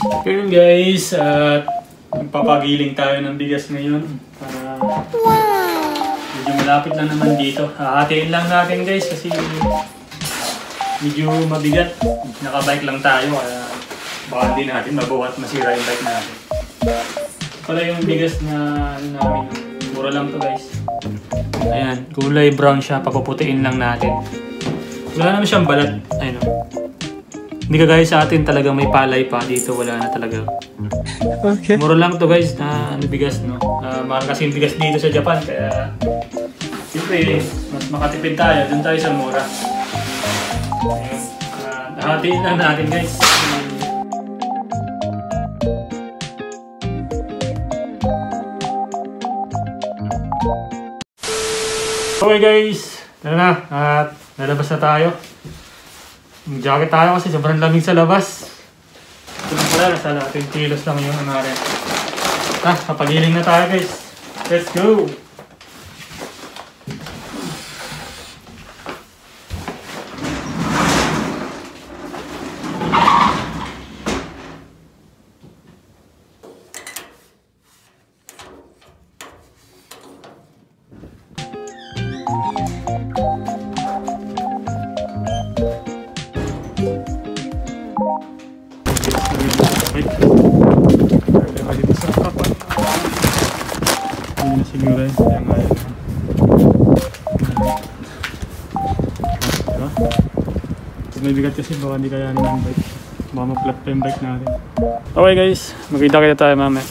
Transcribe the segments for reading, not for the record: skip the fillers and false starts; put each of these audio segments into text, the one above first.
Ayun guys, magpapagiling tayo ng bigas ngayon. Medyo malapit lang naman dito. Hahatiin lang natin guys kasi medyo mabigat. Nakabike lang tayo kaya baka hindi natin mabuhat masira yung bike natin. Pala yung bigas na namin. Mura lang to guys. Ayan, kulay brown siya. Papuputiin lang natin. Wala naman siyang balat. Ayun o. Hindi ka guys sa atin talagang may palay pa. Dito wala na talaga. Okay. Mura lang to guys na bigas no. Mahal kasi yung bigas dito sa Japan. Kaya siyempre mas makatipid tayo. Doon tayo sa mura. Ayan. Hatiin lang natin guys. Okay guys, tara na at nalabas na tayo. Mag-jacket tayo kasi sobrang lamig sa labas. Ito na pala, nasa 10 kilos lang yung narin. Kapagiling na tayo guys. Let's go! Siguro yan nga yan. Diba? Pag may bigat kasi baka hindi kayanin ng bike. Baka ma-flat pa yung bike natin. Okay guys, magkita kita tayo mamaya.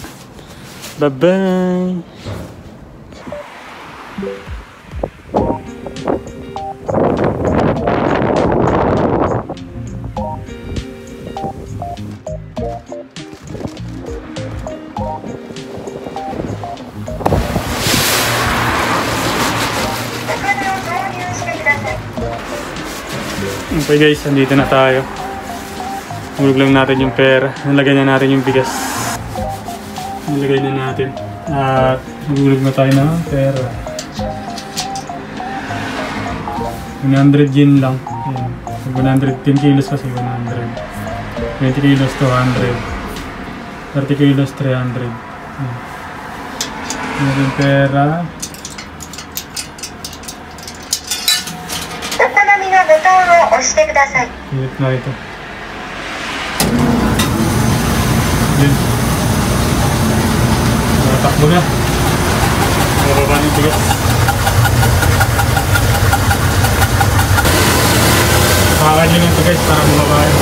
Bye bye! Okay guys, andito na tayo. Hulog lang natin yung pera. Nalagay na natin yung bigas. Nalagay na natin. At hulog na tayo ng pera. 100 yen lang. Ayan. 110 kilos kasi 100. 20 kilos 200. 30 kilos 300. Ayan. Yung pera. Init na ito. Yun. Takbo na. Mababa ng bigas. Pakakalin nyo ito guys para bumaba yun.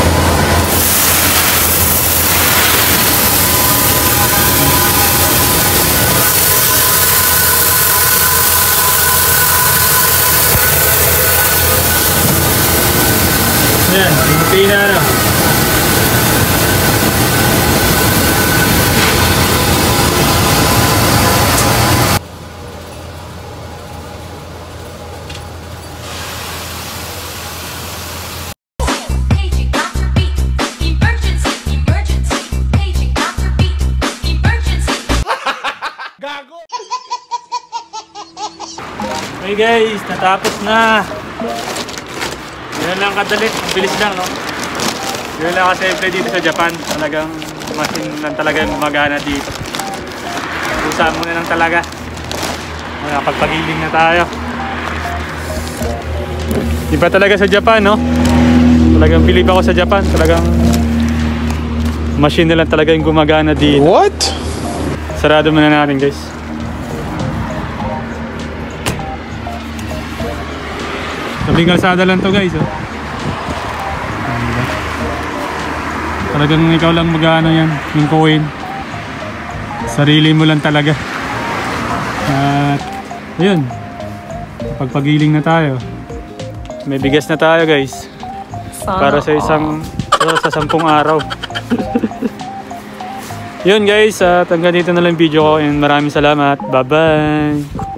Ayan, hindi na ano. Okay guys, natapos na. Yan lang kadali, bilis lang no. Yan lang kasi dito sa Japan, talagang machine lang talaga gumagana dito. Usahan mo na lang talaga. Nakapagpagiling na tayo. Iba talaga sa Japan no. Talagang bilib ako sa Japan, talagang machine na lang talaga yung gumagana dito. What? Sarado muna natin guys. Tabing kalsada lang to guys oh. Talagang ikaw lang mag-ano yan, yung coin. Sarili mo lang talaga. At ayun, pagpagiling na tayo. May bigas na tayo guys. Para sa sa 10 araw. Yun guys, at hanggang dito na lang video ko and maraming salamat. Bye bye.